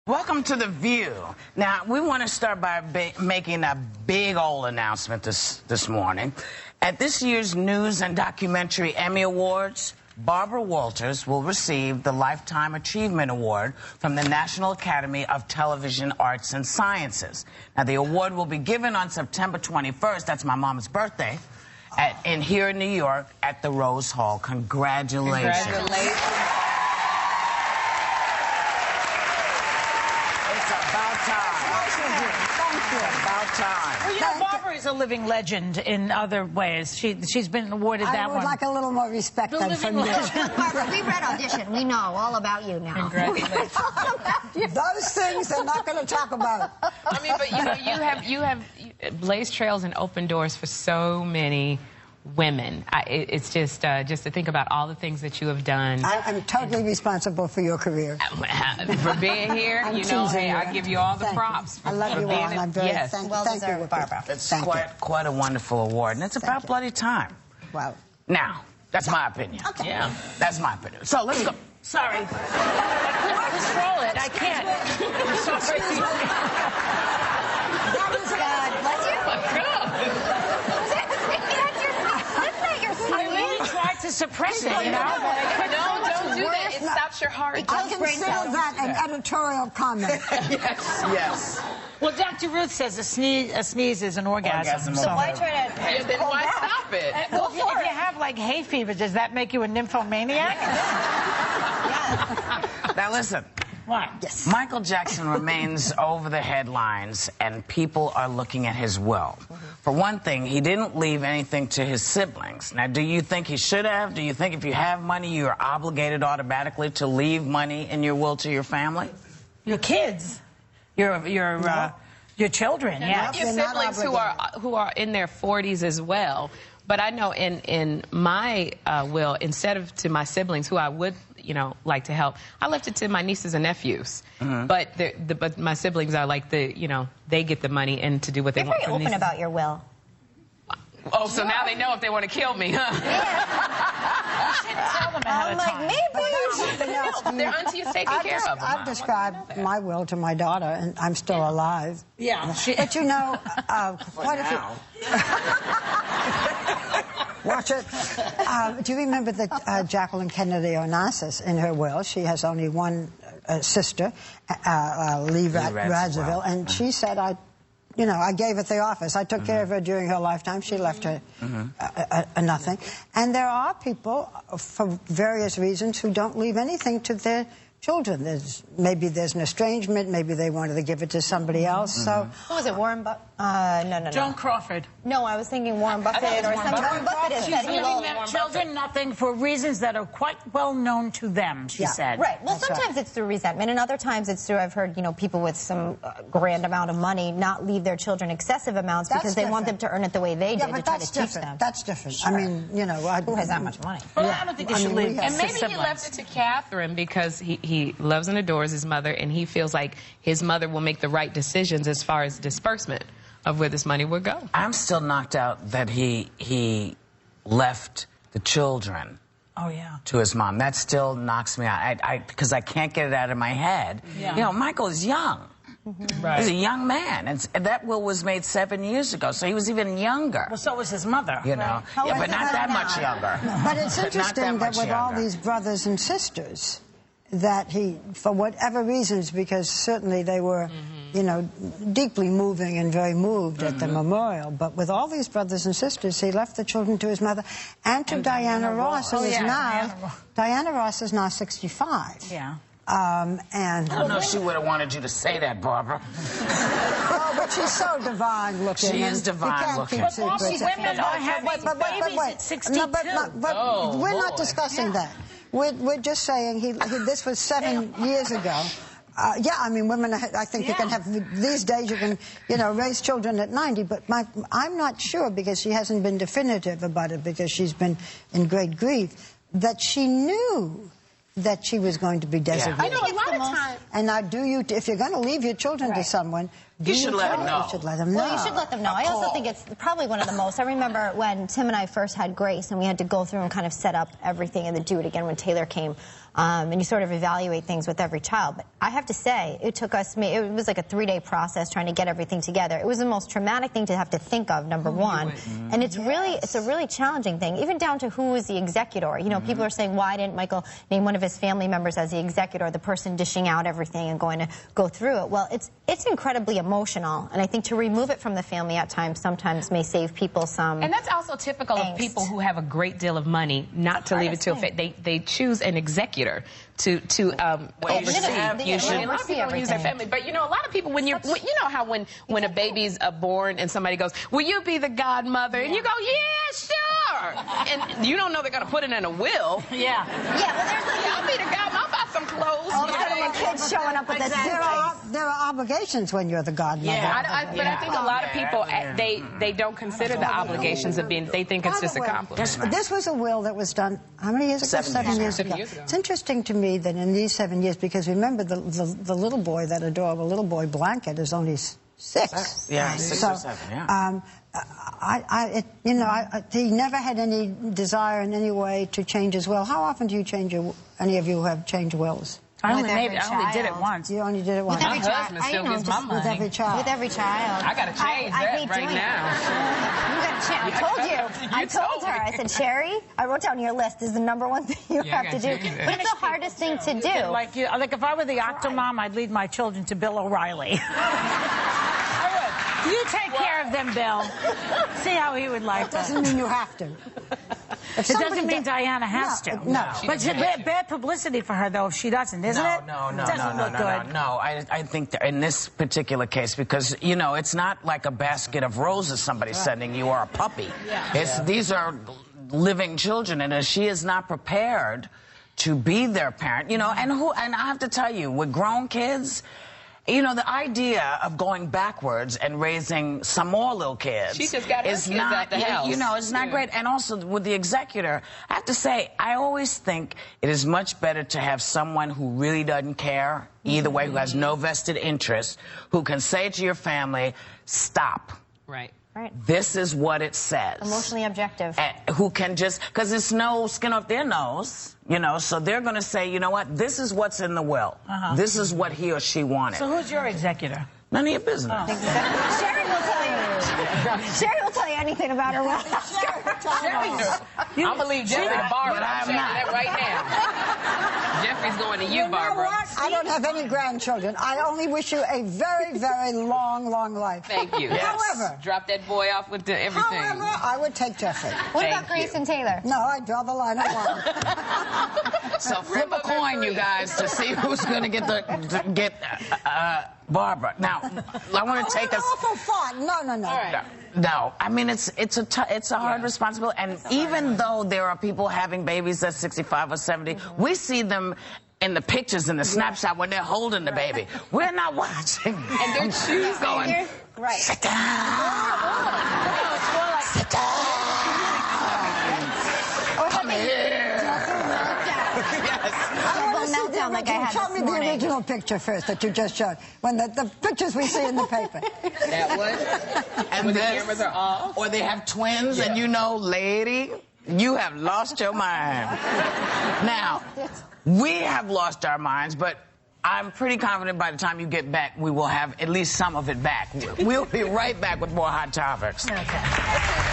Welcome to The View. Now, we want to start by making a big old announcement this morning. At this year's News and Documentary Emmy Awards, Barbara Walters will receive the Lifetime Achievement Award from the National Academy of Television Arts and Sciences. Now, the award will be given on September 21st, that's my mom's birthday, here in New York at the Rose Hall. Congratulations. Congratulations. Well, you know, Barbara is a living legend in other ways. She's been awarded that one. I would like a little more respect than from you. Barbara, we read Audition. We know all about you now. Congratulations. All about you. Those things they're not going to talk about. I mean, but you have blazed trails and open doors for so many women. It's just to think about all the things that you have done. I'm totally responsible for your career. For being here, you know, hey, I give you all the props. I love you all, and I'm very thank you, Barbara. It's quite a wonderful award, and it's about bloody time. Wow. Now, that's my opinion. Okay. Yeah. That's my opinion. So let's go. Sorry. I couldn't control it. I can't. I'm sorry. That is God. Bless you. I really tried to suppress it, you know, but I couldn't. No, don't do that. It stops your heart. I consider that an editorial comment. Yes. Well, Dr. Ruth says a sneeze is an orgasm. So why try to... Yeah, then why stop it? Well, if you have, like, hay fever, does that make you a nymphomaniac? Now listen. What? Yes. Michael Jackson remains over the headlines, and people are looking at his will. For one thing, he didn't leave anything to his siblings. Now, do you think he should have? Do you think if you have money, you're obligated automatically to leave money in your will to your family? Your kids. Your children, yeah. Your siblings who are in their 40s as well. But I know in my will, instead of to my siblings, who I would, you know, like to help, I left it to my nieces and nephews. But my siblings are like you know, they get the money and to do what they want. You're very open about your will. Oh, so now they know if they want to kill me, huh? You shouldn't tell them ahead of time. No, their auntie is taking care of them. I've described my will to my daughter, and I'm still alive. Yeah. But you know, quite a few... Watch it. Do you remember that Jacqueline Kennedy Onassis, in her will, she has only one sister, Lee Radziwill, and she said, I gave her the office. I took care of her during her lifetime. She left her nothing. And there are people, for various reasons, who don't leave anything to their children. Maybe there's an estrangement. Maybe they wanted to give it to somebody else. So, Who was it, Warren Buffett? No. Joan Crawford. No, I was thinking Warren Buffett or something. Warren Buffett is She's giving their children nothing for reasons that are quite well known to them, she said. Right. Well, sometimes it's through resentment, and other times it's through, I've heard, you know, people with some grand amount of money not leave their children excessive amounts because they want them to earn it the way they did to try to teach them. That's different. Sure. I mean, you know... Who has that much money? Well, I don't think they should leave. And maybe he left it to Catherine because he loves and adores his mother, and he feels like his mother will make the right decisions as far as disbursement of where this money would go. I'm still knocked out that he left the children to his mom. That still knocks me out because I can't get it out of my head. Yeah. You know, Michael is young. Right. He's a young man, and that will was made 7 years ago, so he was even younger. Well, so was his mother. You know, yeah, but not that much younger. But it's interesting that with all these brothers and sisters, that he, for whatever reasons, because certainly they were, you know, deeply moving and very moved at the memorial, but with all these brothers and sisters, he left the children to his mother and to Diana Ross, who is now, Diana Ross is now 65. Yeah. And I don't know if she would have wanted you to say that, Barbara. Oh, but she's so divine looking. She is divine looking. But women are having babies at 62. But we're not discussing that. We're just saying this was 7 years ago. Yeah, I mean, women, I think you can have, these days you can, you know, raise children at 90, but I'm not sure, because she hasn't been definitive about it, because she's been in great grief, that she knew that she was going to be designated. I know a lot of times. And now, if you're going to leave your children to someone, You should let them know. You should let them know. Well, you should let them know. I also think it's probably one of the most. I remember when Tim and I first had Grace, and we had to go through and kind of set up everything and then do it again when Taylor came. And you sort of evaluate things with every child. But I have to say, it took us, it was like a 3-day process trying to get everything together. It was the most traumatic thing to have to think of, number one. And it's a really challenging thing, even down to who is the executor. You know, people are saying, why didn't Michael name one of his family members as the executor, the person dishing out everything and going to go through it? Well, it's incredibly emotional. And I think to remove it from the family at times sometimes may save people some And that's also typical of people who have a great deal of money not to leave it to a they choose an executor to oversee. Usually, a lot of people don't use their family, but you know, a lot of people you know how when a baby's born and somebody goes, "Will you be the godmother?" and you go, "Yeah, sure," and you don't know they're going to put it in a will. Yeah. Well, there's I'll be the godmother. I'll buy some clothes. all kinds of kids showing up with There are obligations when you're the godmother. Yeah, but I think a lot of people they don't consider the obligations of being. They think it's just a compliment. This was a will that was done how many years ago? 7 years ago. It's interesting to me that in these 7 years, because remember the little boy, that adorable little boy Blanket, is only 6. Yeah, 6 or 7. Yeah. He never had any desire in any way to change his will. How often do you change any of you have changed wills? I only did it once. You only did it once. My husband still gives my money. With every child. With every child. I got to change that right now. You got to change. I told you. I told her. I said, Sherry, I wrote down your list is the #1 thing you have to do. But it's the hardest thing to do. Like if I were the Octomom, I'd lead my children to Bill O'Reilly. I would. You take care of them, Bill. See how he would like that. Doesn't mean you have to. It doesn't mean Diana has to. No. But it's bad publicity for her, though, if she doesn't, isn't it? No. It doesn't look good. No, I think that in this particular case, because, you know, it's not like a basket of roses somebody's sending you or a puppy. These are living children, and if she is not prepared to be their parent, you know, and I have to tell you, with grown kids, you know, the idea of going backwards and raising some more little kids she just got is not, you know, it's not great. And also with the executor, I have to say, I always think it is much better to have someone who really doesn't care either way, who has no vested interest, who can say to your family, stop. Right. This is what it says. Emotionally objective. And who can just, because it's no skin off their nose, you know, so they're going to say, you know what, this is what's in the will. This is what he or she wanted. So who's your executor? None of your business. Sherry will tell you. Sherry will tell you anything about her will. Sherry knows. I'm going to leave Jeffrey to Barbara. I'm saying that right now. Jeffrey's going to you, Barbara. I don't have any grandchildren. I only wish you a very, very long, long life. Thank you. However. Drop that boy off with everything. However, I would take Jeffrey. What about Grace and Taylor? No, I draw the line at 1. So flip a coin, you guys, to see who's going to get Barbara. Now, I want to take us. Awful thought. No. Right. No, I mean it's a hard responsibility, and even though there are people having babies at 65 or 70, we see them in the pictures in the snapshot when they're holding the baby. We're not watching, and they're choosing. Right. Sit down. Sit down. Come here. Meltdown like I had Show me the original picture first that you just showed. When the pictures we see in the paper. That one. And when the cameras are off. Or they have twins, and you know, lady, you have lost your mind. Now, we have lost our minds, but I'm pretty confident by the time you get back, we will have at least some of it back. We'll be right back with more Hot Topics. Okay.